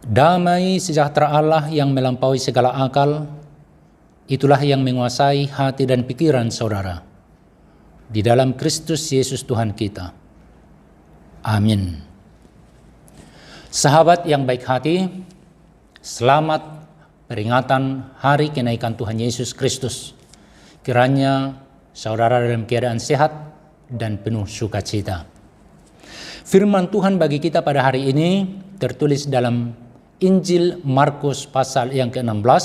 Damai sejahtera Allah yang melampaui segala akal, itulah yang menguasai hati dan pikiran saudara. Di dalam Kristus Yesus Tuhan kita. Amin. Sahabat yang baik hati, selamat peringatan hari kenaikan Tuhan Yesus Kristus. Kiranya saudara dalam keadaan sehat dan penuh sukacita. Firman Tuhan bagi kita pada hari ini tertulis dalam Injil Markus pasal yang ke-16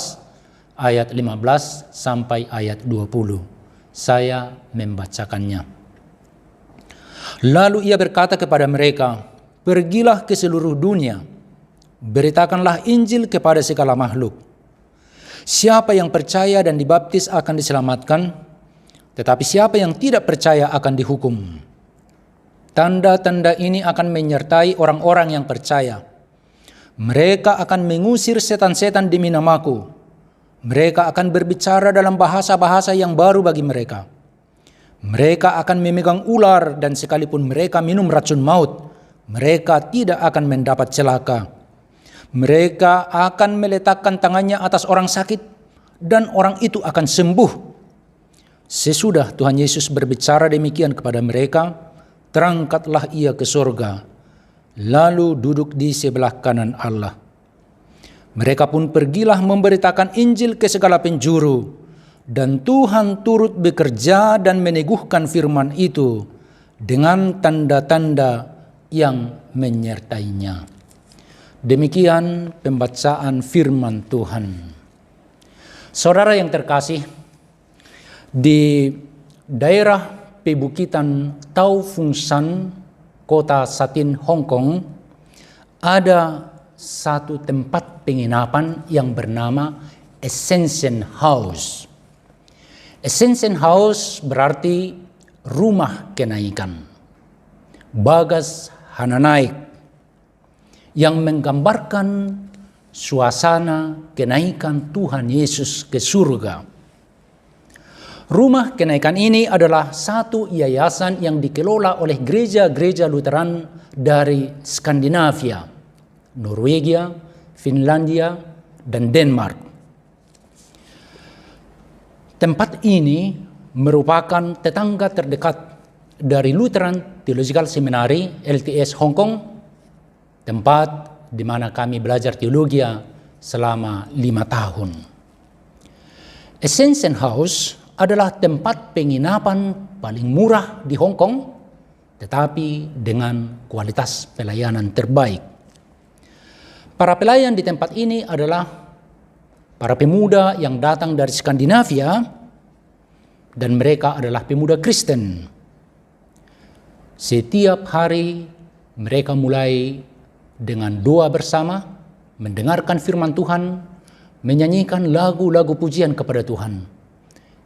ayat 15 sampai ayat 20. Saya membacakannya. Lalu ia berkata kepada mereka, "Pergilah ke seluruh dunia, beritakanlah Injil kepada segala makhluk. Siapa yang percaya dan dibaptis akan diselamatkan, tetapi siapa yang tidak percaya akan dihukum. Tanda-tanda ini akan menyertai orang-orang yang percaya. Mereka akan mengusir setan-setan demi namaku. Mereka akan berbicara dalam bahasa-bahasa yang baru bagi mereka. Mereka akan memegang ular dan sekalipun mereka minum racun maut, mereka tidak akan mendapat celaka. Mereka akan meletakkan tangannya atas orang sakit dan orang itu akan sembuh." Sesudah Tuhan Yesus berbicara demikian kepada mereka, terangkatlah ia ke surga, lalu duduk di sebelah kanan Allah. Mereka pun pergilah memberitakan Injil ke segala penjuru, dan Tuhan turut bekerja dan meneguhkan firman itu dengan tanda-tanda yang menyertainya. Demikian pembacaan firman Tuhan. Saudara yang terkasih, di daerah pebukitan Tau Fung San, kota Satin, Hong Kong, ada satu tempat penginapan yang bernama Ascension House. Ascension House berarti rumah kenaikan, bagas hana naik, yang menggambarkan suasana kenaikan Tuhan Yesus ke surga. Rumah kenaikan ini adalah satu yayasan yang dikelola oleh gereja-gereja Lutheran dari Skandinavia, Norwegia, Finlandia, dan Denmark. Tempat ini merupakan tetangga terdekat dari Lutheran Theological Seminary LTS Hong Kong, tempat di mana kami belajar teologi selama 5 tahun. Ascension House adalah tempat penginapan paling murah di Hong Kong, tetapi dengan kualitas pelayanan terbaik. Para pelayan di tempat ini adalah para pemuda yang datang dari Skandinavia, dan mereka adalah pemuda Kristen. Setiap hari mereka mulai dengan doa bersama, mendengarkan firman Tuhan, menyanyikan lagu-lagu pujian kepada Tuhan.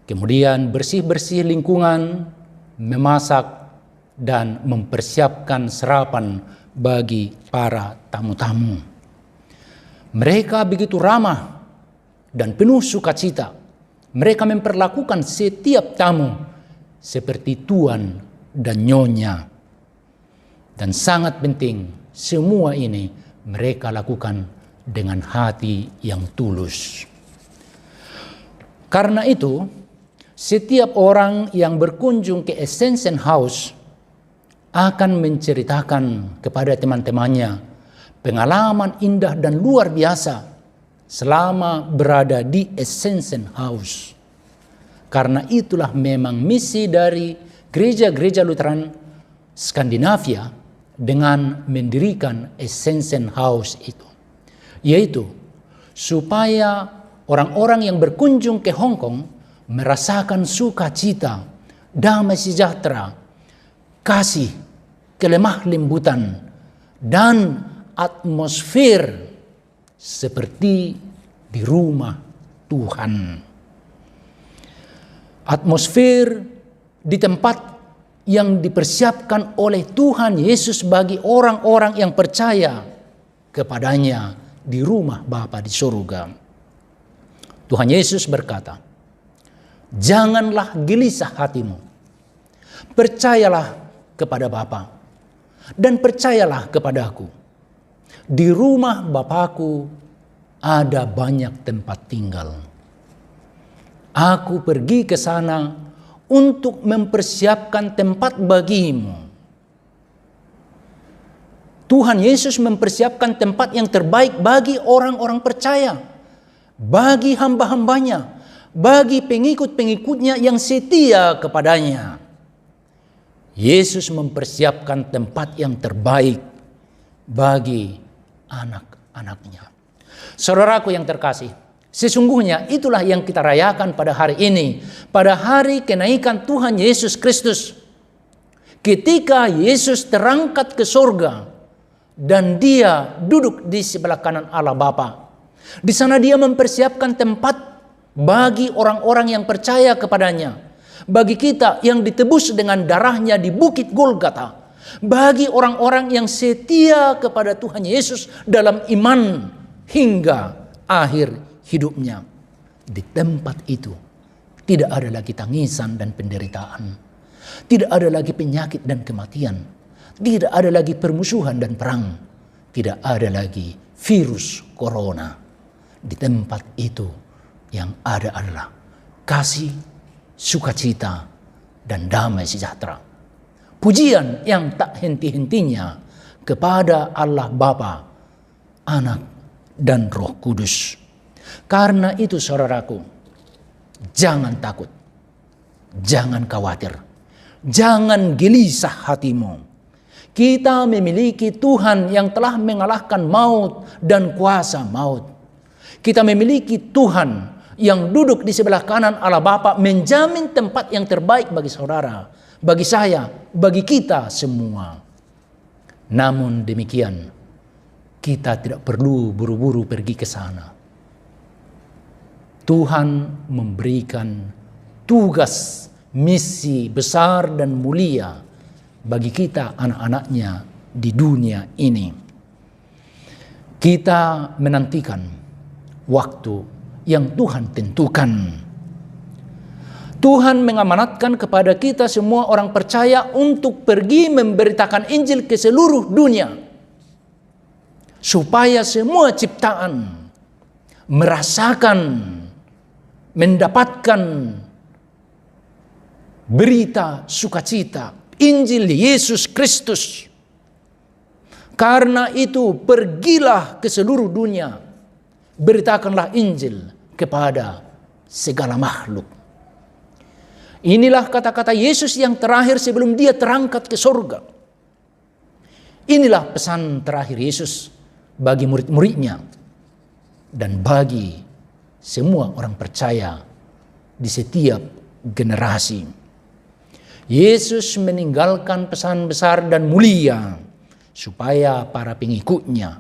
Kemudian bersih-bersih lingkungan, memasak, dan mempersiapkan sarapan bagi para tamu-tamu. Mereka begitu ramah dan penuh sukacita. Mereka memperlakukan setiap tamu seperti tuan dan nyonya. Dan sangat penting, semua ini mereka lakukan dengan hati yang tulus. Karena itu, setiap orang yang berkunjung ke Ascension House akan menceritakan kepada teman-temannya pengalaman indah dan luar biasa selama berada di Ascension House. Karena itulah memang misi dari gereja-gereja Lutheran Skandinavia dengan mendirikan Ascension House itu, yaitu supaya orang-orang yang berkunjung ke Hong Kong merasakan sukacita, damai sejahtera, kasih, kelemah lembutan, dan atmosfer seperti di rumah Tuhan. Atmosfer di tempat yang dipersiapkan oleh Tuhan Yesus bagi orang-orang yang percaya kepadanya di rumah Bapa di surga. Tuhan Yesus berkata, "Janganlah gelisah hatimu. Percayalah kepada Bapa dan percayalah kepadaku. Di rumah Bapakku ada banyak tempat tinggal. Aku pergi ke sana untuk mempersiapkan tempat bagimu. Tuhan Yesus mempersiapkan tempat yang terbaik bagi orang-orang percaya, bagi hamba-hambanya, bagi pengikut-pengikutnya yang setia kepadanya. Yesus mempersiapkan tempat yang terbaik bagi anak-anaknya. Saudaraku yang terkasih, sesungguhnya itulah yang kita rayakan pada hari ini, pada hari kenaikan Tuhan Yesus Kristus. Ketika Yesus terangkat ke surga dan dia duduk di sebelah kanan Allah Bapa. Di sana dia mempersiapkan tempat bagi orang-orang yang percaya kepadanya. Bagi kita yang ditebus dengan darahnya di Bukit Golgota. Bagi orang-orang yang setia kepada Tuhan Yesus dalam iman hingga akhir hidupnya. Di tempat itu tidak ada lagi tangisan dan penderitaan. Tidak ada lagi penyakit dan kematian. Tidak ada lagi permusuhan dan perang. Tidak ada lagi virus corona. Di tempat itu yang ada adalah kasih, sukacita, dan damai sejahtera. Pujian yang tak henti-hentinya kepada Allah Bapa, Anak, dan Roh Kudus. Karena itu saudaraku, jangan takut, jangan khawatir, jangan gelisah hatimu. Kita memiliki Tuhan yang telah mengalahkan maut dan kuasa maut. Kita memiliki Tuhan yang duduk di sebelah kanan Allah Bapa, menjamin tempat yang terbaik bagi saudara, bagi saya, bagi kita semua. Namun demikian, kita tidak perlu buru-buru pergi ke sana. Tuhan memberikan tugas, misi besar dan mulia bagi kita anak-anaknya di dunia ini. Kita menantikan waktu yang Tuhan tentukan. Tuhan mengamanatkan kepada kita semua orang percaya untuk pergi memberitakan Injil ke seluruh dunia. Supaya semua ciptaan merasakan, mendapatkan berita sukacita Injil Yesus Kristus. Karena itu pergilah ke seluruh dunia, beritakanlah Injil kepada segala makhluk. Inilah kata-kata Yesus yang terakhir sebelum dia terangkat ke surga. Inilah pesan terakhir Yesus bagi murid-muridnya dan bagi semua orang percaya di setiap generasi. Yesus meninggalkan pesan besar dan mulia supaya para pengikutnya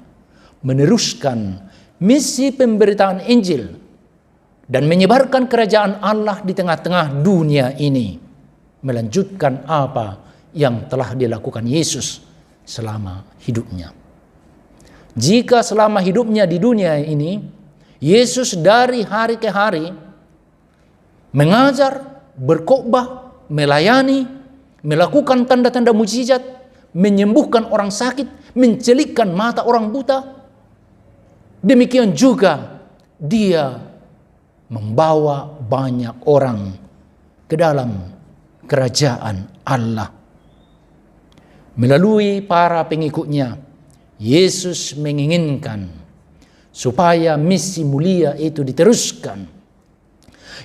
meneruskan misi pemberitaan Injil dan menyebarkan kerajaan Allah di tengah-tengah dunia ini, melanjutkan apa yang telah dilakukan Yesus selama hidupnya. Jika selama hidupnya di dunia ini, Yesus dari hari ke hari mengajar, berkhotbah, melayani, melakukan tanda-tanda mukjizat, menyembuhkan orang sakit, mencelikkan mata orang buta. Demikian juga dia membawa banyak orang ke dalam kerajaan Allah. Melalui para pengikutnya, Yesus menginginkan supaya misi mulia itu diteruskan.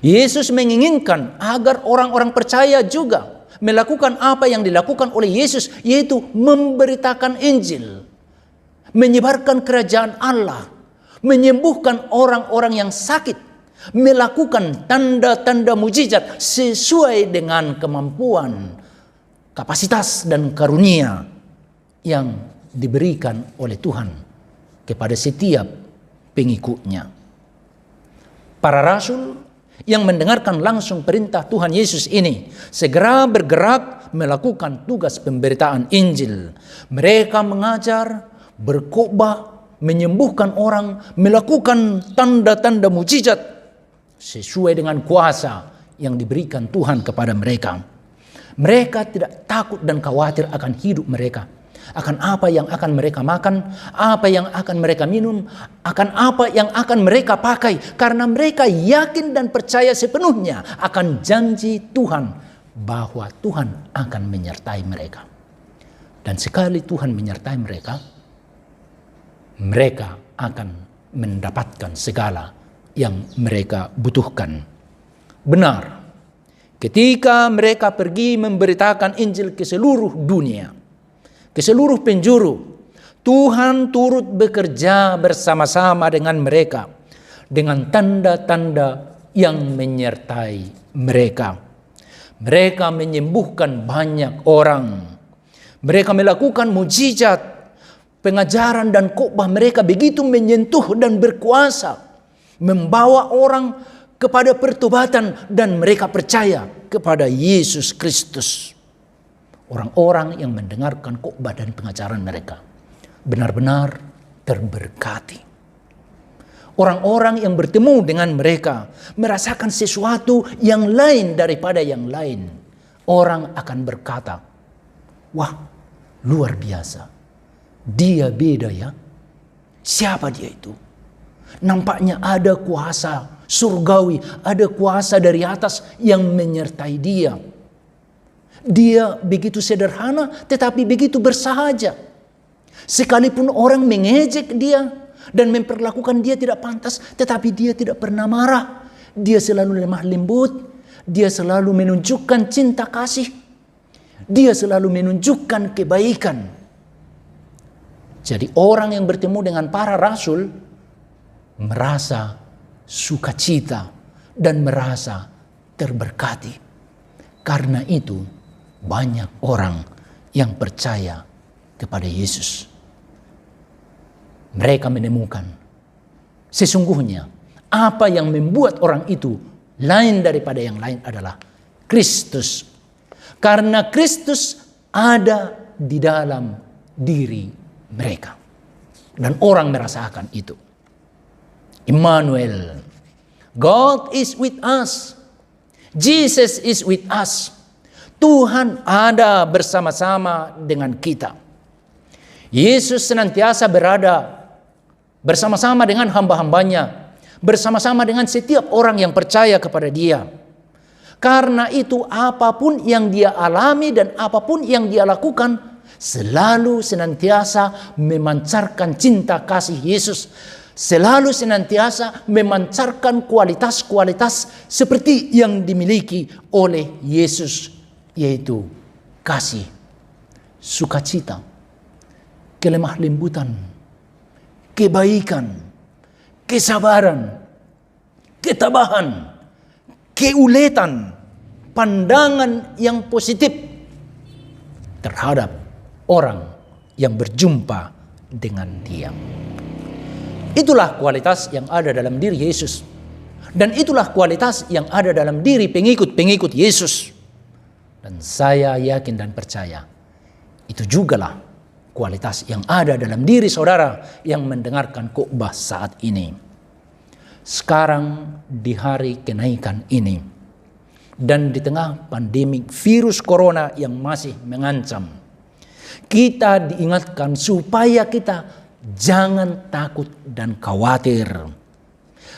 Yesus menginginkan agar orang-orang percaya juga melakukan apa yang dilakukan oleh Yesus, yaitu memberitakan Injil, menyebarkan kerajaan Allah, menyembuhkan orang-orang yang sakit, melakukan tanda-tanda mukjizat sesuai dengan kemampuan, kapasitas dan karunia yang diberikan oleh Tuhan kepada setiap pengikutnya. Para rasul yang mendengarkan langsung perintah Tuhan Yesus ini segera bergerak melakukan tugas pemberitaan Injil. Mereka mengajar, berkhotbah, menyembuhkan orang, melakukan tanda-tanda mukjizat sesuai dengan kuasa yang diberikan Tuhan kepada mereka. Mereka tidak takut dan khawatir akan hidup mereka. akan apa yang akan mereka makan, apa yang akan mereka minum, akan apa yang akan mereka pakai. Karena mereka yakin dan percaya sepenuhnya akan janji Tuhan bahwa Tuhan akan menyertai mereka. Dan sekali Tuhan menyertai mereka, mereka akan mendapatkan segala yang mereka butuhkan. Benar, ketika mereka pergi memberitakan Injil ke seluruh dunia, ke seluruh penjuru, Tuhan turut bekerja bersama-sama dengan mereka dengan tanda-tanda yang menyertai mereka. Mereka menyembuhkan banyak orang. Mereka melakukan mujizat, pengajaran dan khotbah mereka begitu menyentuh dan berkuasa, membawa orang kepada pertobatan dan mereka percaya kepada Yesus Kristus. Orang-orang yang mendengarkan khotbah dan pengajaran mereka benar-benar terberkati. Orang-orang yang bertemu dengan mereka merasakan sesuatu yang lain daripada yang lain. Orang akan berkata, wah, luar biasa. Dia beda ya. Siapa dia itu? Nampaknya ada kuasa surgawi, ada kuasa dari atas yang menyertai dia. Dia begitu sederhana tetapi begitu bersahaja. Sekalipun orang mengejek dia dan memperlakukan dia tidak pantas, tetapi dia tidak pernah marah. Dia selalu lemah lembut. Dia selalu menunjukkan cinta kasih. Dia selalu menunjukkan kebaikan. Jadi orang yang bertemu dengan para rasul merasa sukacita dan merasa terberkati. Karena itu banyak orang yang percaya kepada Yesus. Mereka menemukan sesungguhnya apa yang membuat orang itu lain daripada yang lain adalah Kristus. Karena Kristus ada di dalam diri mereka. Dan orang merasakan itu. Immanuel, God is with us. Jesus is with us. Tuhan ada bersama-sama dengan kita. Yesus senantiasa berada bersama-sama dengan hamba-hambanya, bersama-sama dengan setiap orang yang percaya kepada dia. Karena itu apapun yang dia alami dan apapun yang dia lakukan, selalu senantiasa memancarkan cinta kasih Yesus. Selalu senantiasa memancarkan kualitas-kualitas seperti yang dimiliki oleh Yesus, yaitu kasih, sukacita, kelemah lembutan, kebaikan, kesabaran, ketabahan, keuletan, pandangan yang positif terhadap orang yang berjumpa dengan dia. Itulah kualitas yang ada dalam diri Yesus. Dan itulah kualitas yang ada dalam diri pengikut-pengikut Yesus. Dan saya yakin dan percaya, itu jugalah kualitas yang ada dalam diri saudara yang mendengarkan khotbah saat ini. Sekarang di hari kenaikan ini, dan di tengah pandemi virus corona yang masih mengancam, kita diingatkan supaya kita jangan takut dan khawatir.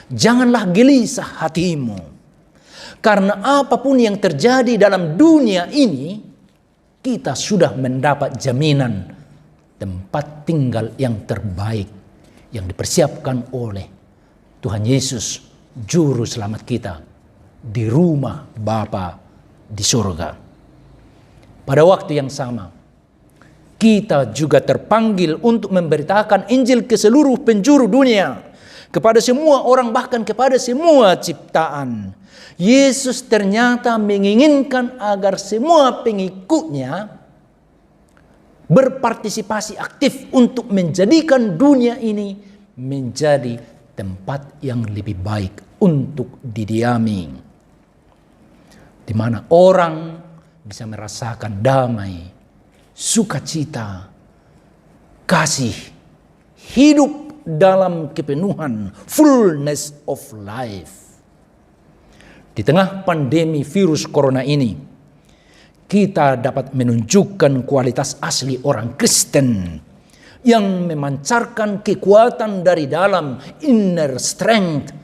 Janganlah gelisah hatimu. Karena apapun yang terjadi dalam dunia ini, kita sudah mendapat jaminan tempat tinggal yang terbaik yang dipersiapkan oleh Tuhan Yesus, Juru Selamat kita, di rumah Bapa di surga. Pada waktu yang sama, kita juga terpanggil untuk memberitakan Injil ke seluruh penjuru dunia, kepada semua orang, bahkan kepada semua ciptaan. Yesus ternyata menginginkan agar semua pengikutnya berpartisipasi aktif untuk menjadikan dunia ini menjadi tempat yang lebih baik untuk didiami, di mana orang bisa merasakan damai, sukacita, kasih, hidup dalam kepenuhan, fullness of life. Di tengah pandemi virus corona ini, kita dapat menunjukkan kualitas asli orang Kristen yang memancarkan kekuatan dari dalam, inner strength,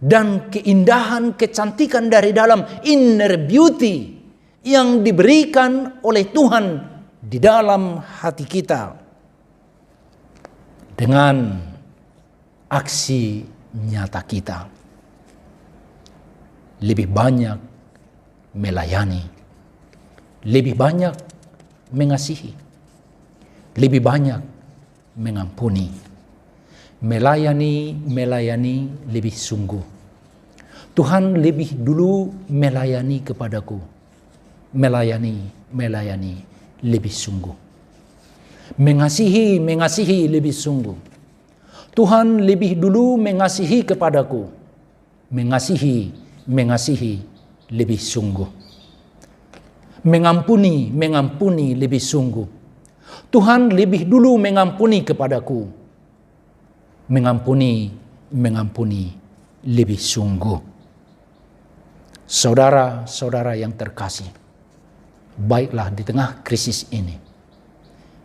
dan keindahan, kecantikan dari dalam, inner beauty, yang diberikan oleh Tuhan di dalam hati kita. Dengan aksi nyata kita, lebih banyak melayani, lebih banyak mengasihi, lebih banyak mengampuni, melayani lebih sungguh. Tuhan lebih dulu melayani kepadaku, melayani lebih sungguh. Mengasihi lebih sungguh. Tuhan lebih dulu mengasihi kepadaku, mengasihi lebih sungguh. Mengampuni lebih sungguh. Tuhan lebih dulu mengampuni kepadaku, mengampuni lebih sungguh. Saudara-saudara yang terkasih, baiklah di tengah krisis ini,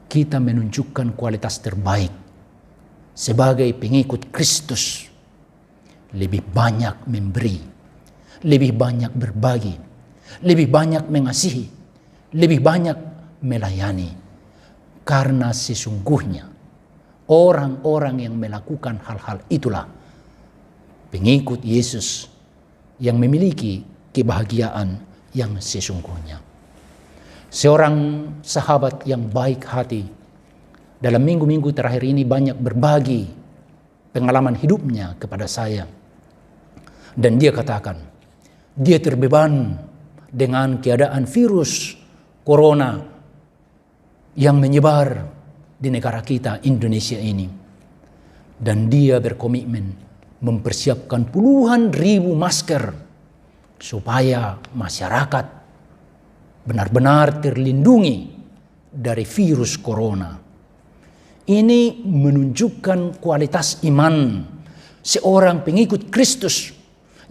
kita menunjukkan kualitas terbaik sebagai pengikut Kristus. Lebih banyak memberi, lebih banyak berbagi, lebih banyak mengasihi, lebih banyak melayani. Karena sesungguhnya orang-orang yang melakukan hal-hal itulah pengikut Yesus yang memiliki kebahagiaan yang sesungguhnya. Seorang sahabat yang baik hati dalam minggu-minggu terakhir ini banyak berbagi pengalaman hidupnya kepada saya. Dan dia katakan, dia terbeban dengan keadaan virus corona yang menyebar di negara kita, Indonesia ini. Dan dia berkomitmen mempersiapkan puluhan ribu masker supaya masyarakat benar-benar terlindungi dari virus corona. Ini menunjukkan kualitas iman seorang pengikut Kristus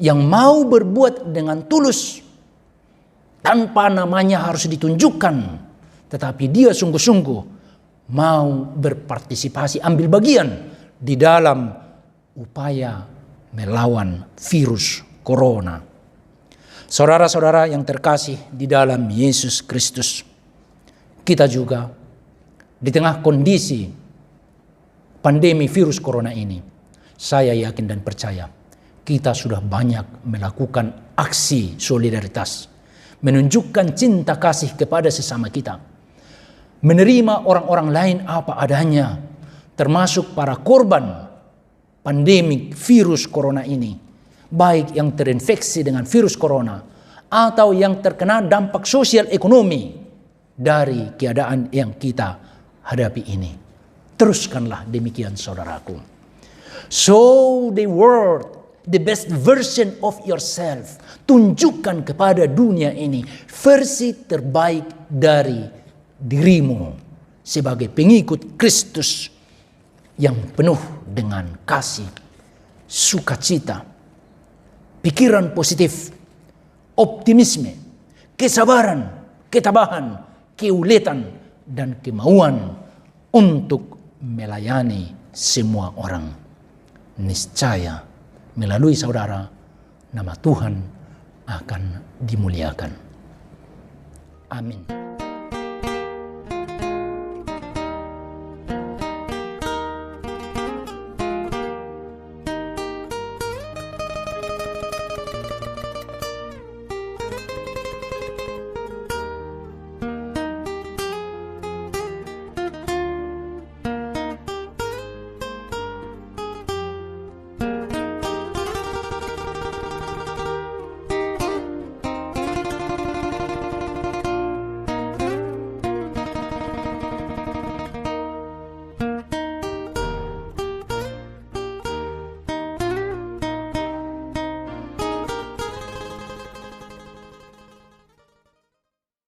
yang mau berbuat dengan tulus tanpa namanya harus ditunjukkan, tetapi dia sungguh-sungguh mau berpartisipasi, ambil bagian di dalam upaya melawan virus corona. Saudara-saudara yang terkasih di dalam Yesus Kristus, kita juga di tengah kondisi pandemi virus corona ini, saya yakin dan percaya kita sudah banyak melakukan aksi solidaritas, menunjukkan cinta kasih kepada sesama kita, menerima orang-orang lain apa adanya, termasuk para korban pandemi virus corona ini, baik yang terinfeksi dengan virus corona atau yang terkena dampak sosial ekonomi dari keadaan yang kita hadapi ini. Teruskanlah demikian, saudaraku. Show the world the best version of yourself. Tunjukkan kepada dunia ini versi terbaik dari dirimu sebagai pengikut Kristus yang penuh dengan kasih, sukacita, pikiran positif, optimisme, kesabaran, ketabahan, keuletan, dan kemauan untuk melayani semua orang. Niscaya melalui saudara, nama Tuhan akan dimuliakan. Amin.